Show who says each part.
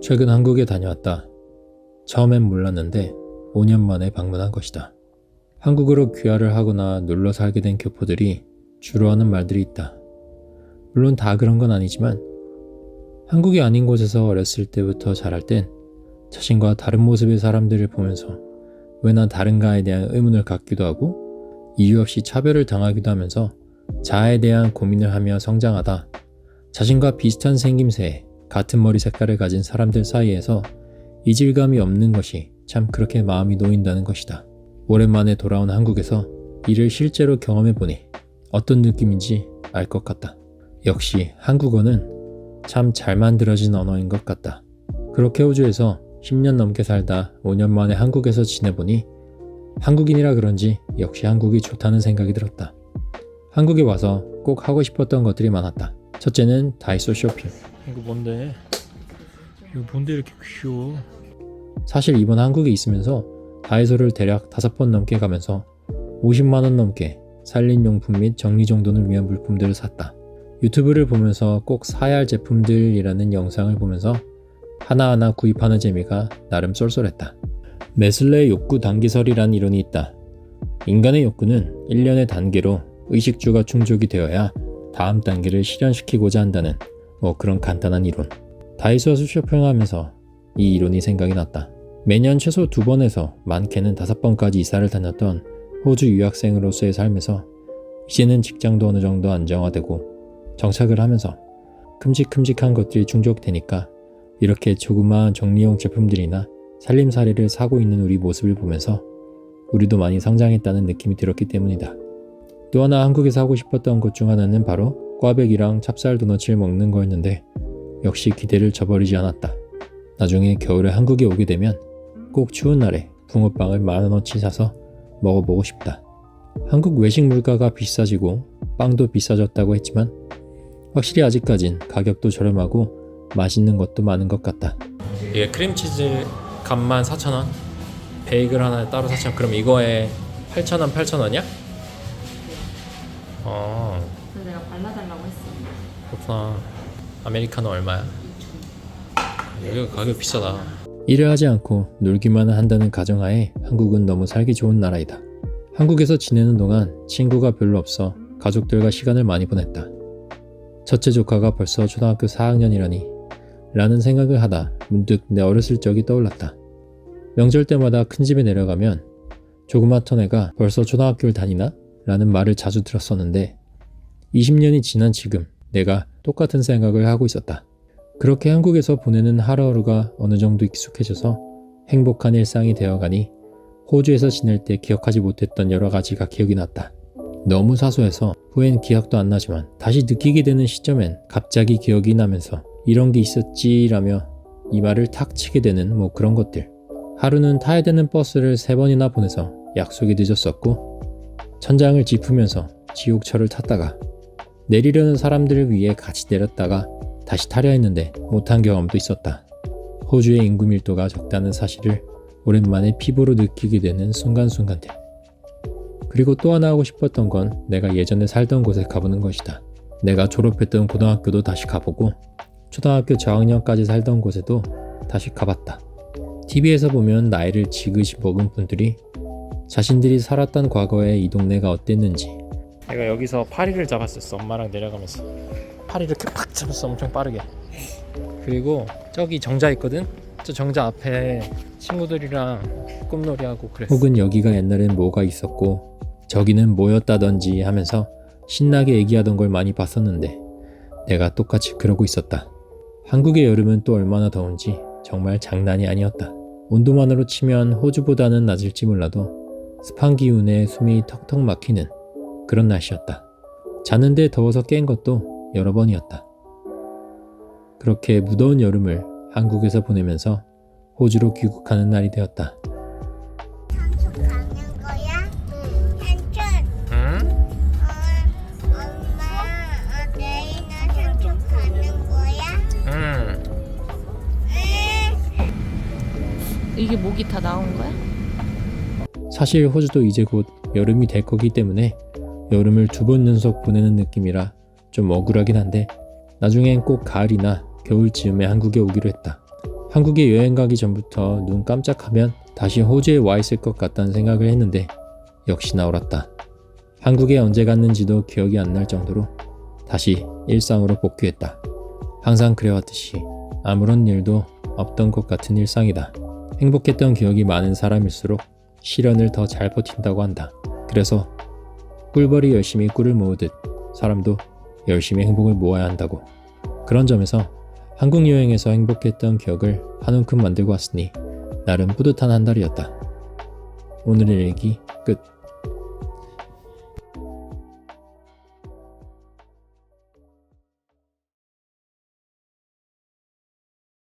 Speaker 1: 최근 한국에 다녀왔다. 처음엔 몰랐는데 5년 만에 방문한 것이다. 한국으로 귀화를 하거나 놀러 살게 된 교포들이 주로 하는 말들이 있다. 물론 다 그런 건 아니지만 한국이 아닌 곳에서 어렸을 때부터 자랄 땐 자신과 다른 모습의 사람들을 보면서 왜 난 다른가에 대한 의문을 갖기도 하고 이유 없이 차별을 당하기도 하면서 자아에 대한 고민을 하며 성장하다 자신과 비슷한 생김새, 같은 머리 색깔을 가진 사람들 사이에서 이질감이 없는 것이 참 그렇게 마음이 놓인다는 것이다. 오랜만에 돌아온 한국에서 이를 실제로 경험해보니 어떤 느낌인지 알 것 같다. 역시 한국어는 참 잘 만들어진 언어인 것 같다. 그렇게 호주에서 10년 넘게 살다 5년 만에 한국에서 지내보니 한국인이라 그런지 역시 한국이 좋다는 생각이 들었다. 한국에 와서 꼭 하고 싶었던 것들이 많았다. 첫째는 다이소 쇼핑.
Speaker 2: 이거 뭔데? 이거 뭔데 이렇게 귀여워?
Speaker 1: 사실 이번 한국에 있으면서 다이소를 대략 5번 넘게 가면서 50만원 넘게 살림용품 및 정리정돈을 위한 물품들을 샀다. 유튜브를 보면서 꼭 사야 할 제품들이라는 영상을 보면서 하나하나 구입하는 재미가 나름 쏠쏠했다. 메슬레의 욕구 단기설이라는 이론이 있다. 인간의 욕구는 1년의 단계로 의식주가 충족이 되어야 다음 단계를 실현시키고자 한다는 그런 간단한 이론. 다이소에서 쇼핑하면서 이 이론이 생각이 났다. 매년 최소 2번에서 많게는 5번까지 이사를 다녔던 호주 유학생으로서의 삶에서 이제는 직장도 어느 정도 안정화되고 정착을 하면서 큼직큼직한 것들이 충족되니까 이렇게 조그마한 정리용 제품들이나 살림살이를 사고 있는 우리 모습을 보면서 우리도 많이 성장했다는 느낌이 들었기 때문이다. 또 하나 한국에서 하고 싶었던 것 중 하나는 바로 꽈배기랑 찹쌀 도너츠를 먹는 거였는데 역시 기대를 저버리지 않았다. 나중에 겨울에 한국에 오게 되면 꼭 추운 날에 붕어빵을 10,000원어치 사서 먹어보고 싶다. 한국 외식 물가가 비싸지고 빵도 비싸졌다고 했지만 확실히 아직까진 가격도 저렴하고 맛있는 것도 많은 것 같다.
Speaker 2: 이게 크림치즈 값만 4,000원? 베이글 하나에 따로 4,000원. 그럼 이거에 8,000원, 8,000원이야?
Speaker 3: 그래서 내가 발라달라고 했어.
Speaker 2: 그렇구나. 아메리카노 얼마야? 여기가 가격 비싸다.
Speaker 1: 일을 하지 않고 놀기만 한다는 가정하에 한국은 너무 살기 좋은 나라이다. 한국에서 지내는 동안 친구가 별로 없어 가족들과 시간을 많이 보냈다. 첫째 조카가 벌써 초등학교 4학년이라니 라는 생각을 하다 문득 내 어렸을 적이 떠올랐다. 명절 때마다 큰 집에 내려가면 조그맣던 애가 벌써 초등학교를 다니나? 라는 말을 자주 들었었는데 20년이 지난 지금 내가 똑같은 생각을 하고 있었다. 그렇게 한국에서 보내는 하루하루가 어느 정도 익숙해져서 행복한 일상이 되어가니 호주에서 지낼 때 기억하지 못했던 여러 가지가 기억이 났다. 너무 사소해서 후엔 기억도 안 나지만 다시 느끼게 되는 시점엔 갑자기 기억이 나면서 이런 게 있었지라며 이 말을 탁 치게 되는 그런 것들. 하루는 타야 되는 버스를 3번이나 보내서 약속이 늦었었고 천장을 짚으면서 지옥철을 탔다가 내리려는 사람들을 위해 같이 내렸다가 다시 타려 했는데 못한 경험도 있었다. 호주의 인구 밀도가 적다는 사실을 오랜만에 피부로 느끼게 되는 순간순간들. 그리고 또 하나 하고 싶었던 건 내가 예전에 살던 곳에 가보는 것이다. 내가 졸업했던 고등학교도 다시 가보고 초등학교 저학년까지 살던 곳에도 다시 가봤다. TV에서 보면 나이를 지그시 먹은 분들이 자신들이 살았던 과거에 이 동네가 어땠는지.
Speaker 2: 내가 여기서 파리를 잡았었어. 엄마랑 내려가면서 파리 이렇게 팍 잡았어. 엄청 빠르게. 그리고 저기 정자 있거든. 저 정자 앞에 친구들이랑 꿈놀이하고 그랬어.
Speaker 1: 혹은 여기가 옛날엔 뭐가 있었고 저기는 뭐였다던지 하면서 신나게 얘기하던 걸 많이 봤었는데 내가 똑같이 그러고 있었다. 한국의 여름은 또 얼마나 더운지 정말 장난이 아니었다. 온도만으로 치면 호주보다는 낮을지 몰라도 습한 기운에 숨이 턱턱 막히는 그런 날씨였다. 자는데 더워서 깬 것도 여러 번이었다. 그렇게 무더운 여름을 한국에서 보내면서 호주로 귀국하는 날이 되었다.
Speaker 4: 삼촌 가는 거야? 삼촌.
Speaker 2: 응?
Speaker 4: 엄마, 내일은 삼촌 가는 거야?
Speaker 2: 응.
Speaker 3: 이게 목이 다 나온 거야?
Speaker 1: 사실 호주도 이제 곧 여름이 될 거기 때문에 여름을 2번 연속 보내는 느낌이라 좀 억울하긴 한데 나중엔 꼭 가을이나 겨울쯤에 한국에 오기로 했다. 한국에 여행 가기 전부터 눈 깜짝하면 다시 호주에 와 있을 것 같다는 생각을 했는데 역시나 옳았다. 한국에 언제 갔는지도 기억이 안 날 정도로 다시 일상으로 복귀했다. 항상 그래왔듯이 아무런 일도 없던 것 같은 일상이다. 행복했던 기억이 많은 사람일수록 시련을 더 잘 버틴다고 한다. 그래서 꿀벌이 열심히 꿀을 모으듯 사람도 열심히 행복을 모아야 한다고. 그런 점에서 한국 여행에서 행복했던 기억을 한 움큼 만들고 왔으니 나름 뿌듯한 한 달이었다. 오늘의 일기 끝.